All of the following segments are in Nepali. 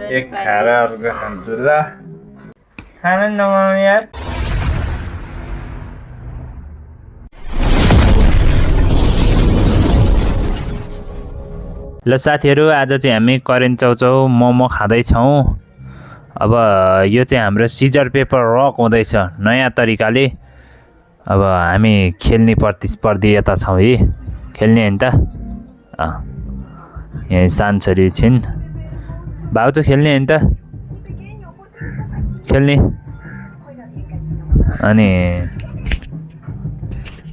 एक खाएर अर्को खान्छु ल खाना नमाउनु यार ल साथीहरू आज चाहिँ हामी करेन्ट चाउचाउ मोमो खाँदैछौँ अब यो चाहिँ हाम्रो सिजर पेपर रक हुँदैछ नयाँ तरिकाले अब हामी खेल्ने प्रतिस्पर्धीता छौँ है खेल्ने हैन त यहाँ सानछरी छिन् भाउजू खेल्ने हैन त खेल्ने अनि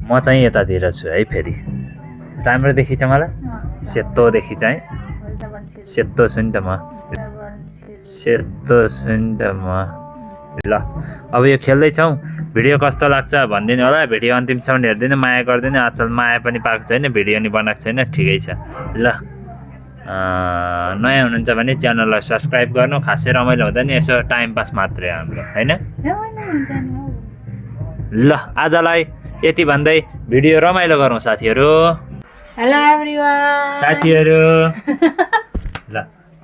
म चाहिँ यतातिर छु है फेरि राम्रो देखिन्छ मलाई सेतो देखिन्छ है सेतो छु नि त म सेतो छु नि त म ल अब यो खेल्दैछौँ भिडियो कस्तो लाग्छ भनिदिनु होला भिडियो अन्तिमसम्म हेरिदिनु माया गरिदिनु आजकल माया पनि पाएको छैन भिडियो नि बनाएको छैन ठिकै छ ल नयाँ हुनुहुन्छ भने च्यानललाई सब्सक्राइब गर्नु खासै रमाइलो हुँदैन यसो टाइम पास मात्रै हाम्रो हैन ल आजलाई यति भन्दै भिडियो रमाइलो गरौँ साथीहरू हेलो एभ्रीवन साथीहरू ल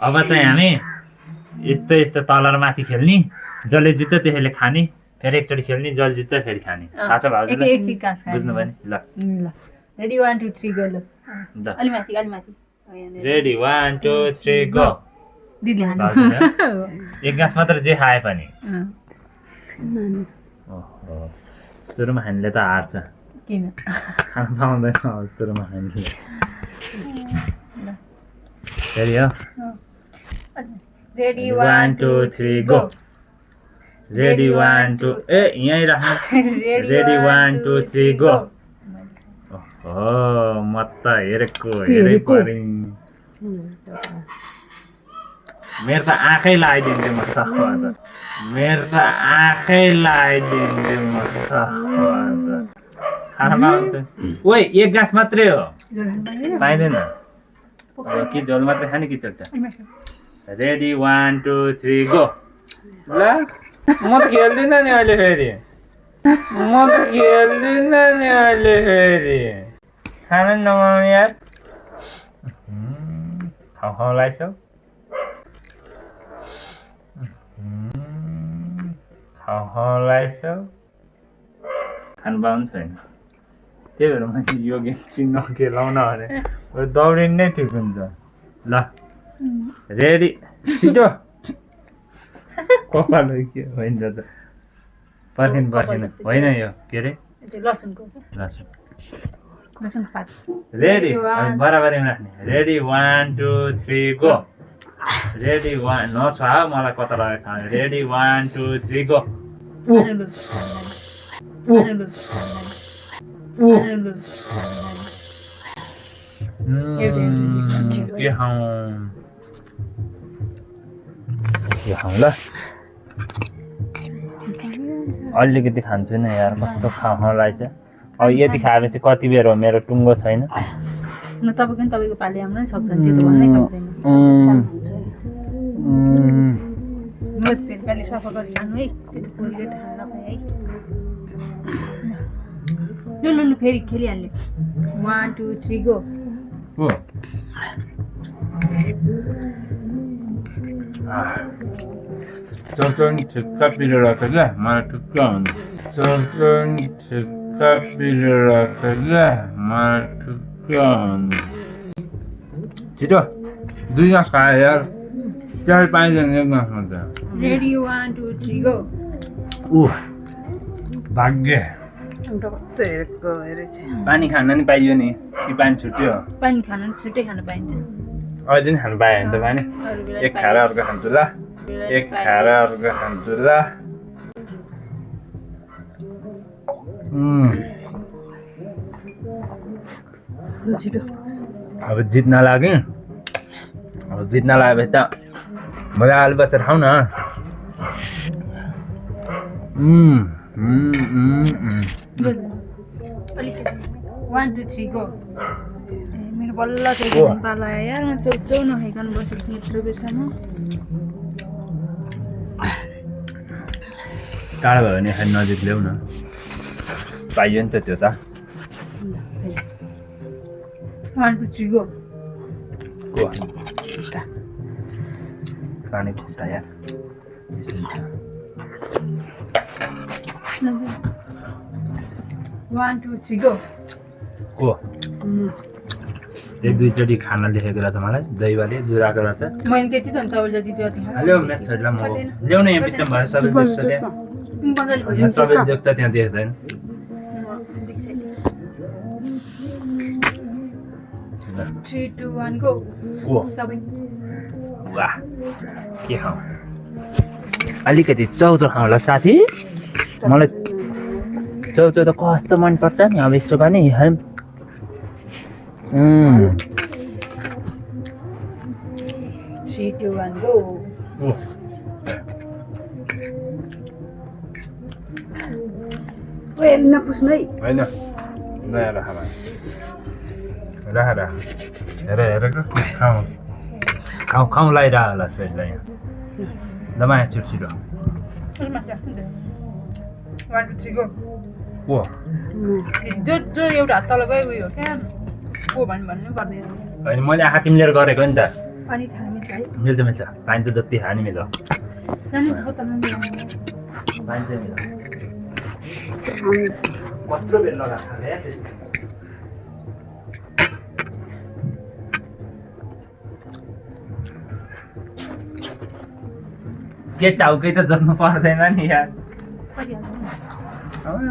अब चाहिँ हामी यस्तो यस्तो तल र माथि खेल्ने जसले जित्छ त्यसैले खाने फेरि एकचोटि खेल्ने जसले जित्छ फेरि खाने थाहा छ भाउजूलाई बुझ्नु भयो नि ल रेडी 1 2 3 गो ल अलि माथि रेडी 1 2 3 गो दिदी हान्नु एक गाँस मात्र जे खाए पनि ओहो सुरुमा खानेले त हार्छ किन खान पाउँदैन सुरुमा खानेले फेरि हो रेडी 1 2 3 गो रेडी 1 2 ए यहीँ राख्नु रेडी 1 2 3 गो ओहो म त हेरेको परि मेरो त आँखै लगाइदिन्छु म मेरो त आँखै लगाइदिन्छु म खाना पाउँछ ओइ एक गाँस मात्रै हो पाइँदैन कि झोल मात्रै खाने कि चट्टा रेडी 1 2 3 गो ल म त खेल्दिनँ नि अहिले फेरि खाना नमाउनु यार खाउ लाग्छौ खाउ लाग्छौ खानु पाउनु छैन त्यही भएर मैले यो गेम चाहिँ नखेलाउन भने दौडिनु नै ठिक हुन्छ ल रेडी छिटो कपाल के होइन त पर्खिनु होइन यो के अरे लसुन रेडी बराबरीमा राख्ने रेडी 1 2 3 गो रेडी 1 नछुवा मलाई कता लाग्यो खाने रेडी 1 2 3 गो के खाउँ ल अलिकति खान्छु नि यार कस्तो खाउँ लाग्छ अब यति खाएपछि कति बेर हो मेरो टुङ्गो छैन तपाईँको पाले आउन सक्छ त्यो त भन्नै सक्दैन पाली सफा गरी खानु है पोलियो खाना है लु फेरि खेलिहाल्ने 1 2 3 गो चौचौनी ठिक्का पिरेर छ क्या मलाई ठिक्क हुन्छ चौचौनी ठिक्का पिरेर छ क्या मलाई ठिक्क हुन्छ छिटो 2 गाँस खायो यार चार पाइँदैन एक गाँसमा त रेडी 1 2 3 गो भाग्य पानी खान नि पाइयो नि कि पानी छुट्यो पानी खान छुट्टै खान पाइन्छ अझै नि खानु पायो भने त पानी एक खाएर अर्को खान्छु ल एक खाएर अर्को खान्छु ल छिटो अब जित्न लाग्यो लागेपछि त मजाले बसेर खाऊ न 1 2 3 गो मेरो बल्ल चाहिँ पाला यार म चौचौ नखाइकन बसेको यत्रो बेरसम्म टाढा भयो भने खालि नजिक ल्याउ न पाइयो नि त त्यो त 1 2 3 गो पानी ठिस यार 1 2 3 गो को एक दुईचोटि खाना लेखेको रहेछ मलाई दहीवाले जुराको रहेछ मैले त्यति त तपाईले जति जति हेलो मेरो छोरीलाई म ल्याउन यहाँ बिचमा भएर सबै देख्छ त्यहाँ सबै देख्छ त्यहाँ देख्दैन 3 2 1 गो को वाह के खाऊ अलिकति चाउचाउ खाउँला साथी मलाई चाउचाउ त कस्तो मनपर्छ नि अब यस्तो पनि 3 2 1 गो ओए नपुस्नु है होइन नयाँ राख राख हेर खाउँ लगाइरह होला छोरीलाई यहाँ ल माया छिटो 1 2 3 गो को जो एउटा हात तल गयो उयो क्या को भन्नु पर्दैन होइन मैले आँखा तिमीलेर गरेको नि त अनि खानु मिल्छ है मिल्छ पानी त जति खाने मिल्छ सानो बोतलमा पानी चाहिँ मिल्छ कत्रो बेर लगाएको खाने के टाउकै त जत्नु पर्दैन नि यार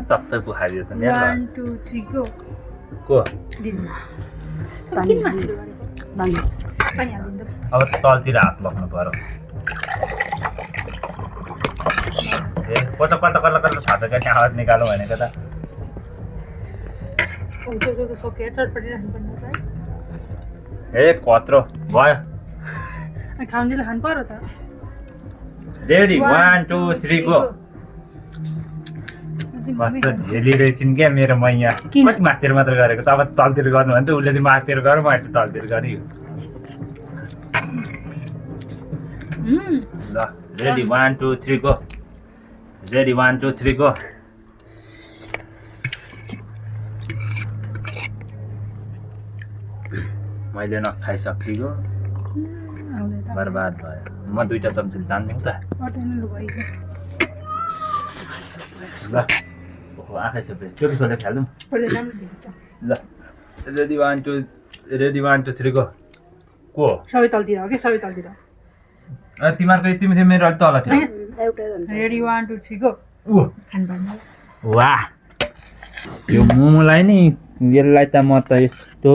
सबै बुखारियो छ नि 1 2 3 गो को पानी हालिदिनु अब तलतिर हात लग्नु पर्यो ए कता छाता गर्ने आवाज निकालौँ भनेको त सके चटपटी राख्नुपर्ने छ ए कत्रो भयो है खाउन्जेले खानु पर्यो त रेडी 1 2 3 गो कस्तो झेली रहेछन् क्या मेरो मैया कति माथितिर मात्र गरेको त अब तलतिर गर्नु भने त उसले चाहिँ माथितिर गर म तलतिर गरेँ ल रेडी 1 2 3 गो रेडी 1 2 3 गो मैले नखाइसकेको बर्बाद भयो म दुईटा चम्ची तान्दिउँ त ल ओहो आँखा छेपेपछि चोपी खोलेर फाल्दिउँ ल रेडी 1 2 3 गो को सबै तलतिर हो कि सबै तलतिर तिमीहरूको तिमी चाहिँ मेरो अलिक तल थियो रेडी 1 2 3 गो ऊ खानुपर्ने वाह यो मोमोलाई नि यसलाई त म त यस्तो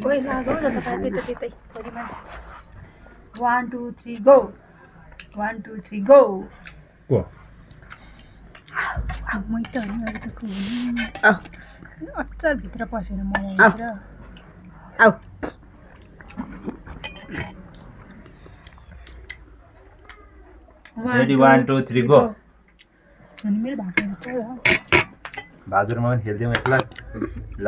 ओइ लागो न त त्यतै 1 2 3 गो 1 2 3 गो को मै त अनि अरू त को अचार भित्र पसेर मोमोभित्र आउ रेडी 1 2 3 गो अनि मेरो भाग छ भाजुरमा पनि खेल्दिउँ यसलाई ल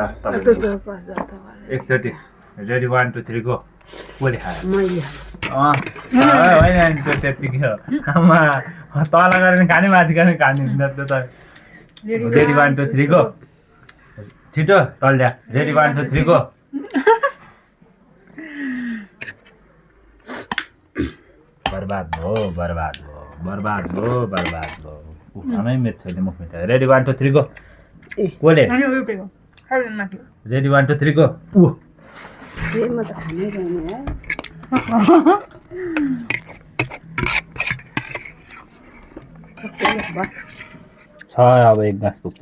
एकचोटि रेडी 1 2 3 गो कसले खायो मैले होइन त्यो त्यत्तिकै हो आमा तल गरेर खाने माथि गरेर खाने हुँदैन त्यो त रेडी 1 2 3 गो छिटो तल ल्या रेडी 1 2 3 गो बर्बाद भयो आमै मेरो छोरीले मुख मिठायो रेडी 1 2 3 गो कसले रेडी 1 2 3 गो ऊ म त खानै जाने छ अब एक गाँस पुग्छ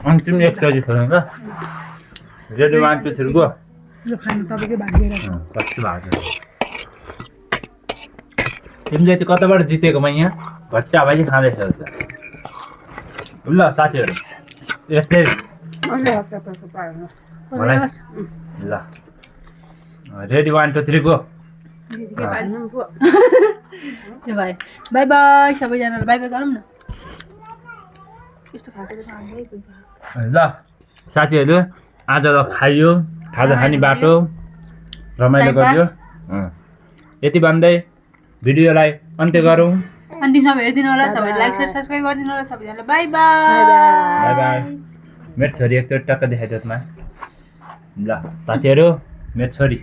अनि तिमी एकचोटि छोड्नु त रेडी 1 2 3 गो यो खानु तपाईँकै भाग्य रहेछ कस्तो भएको तिमीले चाहिँ कताबाट जितेको म यहाँ भच्चा भाइ खाँदैछ ल साथीहरू यस्तै मलाई ल रेडी 1 2 3 गो बाई बाई सबैजनालाई बाई बाई गरौँ न यस्तो खाएको ल साथीहरू आज त खाइयो खाजा खाने बाटो रमाइलो गरियो यति भन्दै भिडियोलाई अन्त्य गरौँ अन्तिमसम्म हेरिदिनु होला सबैले लाइक शेयर सब्स्क्राइब गरिदिनु होला सबैजनालाई बाई बाई बाई बाई मेरो छोरी एकचोटि टक्क देखाइदियोस् मा ल साथीहरू मेरो छोरी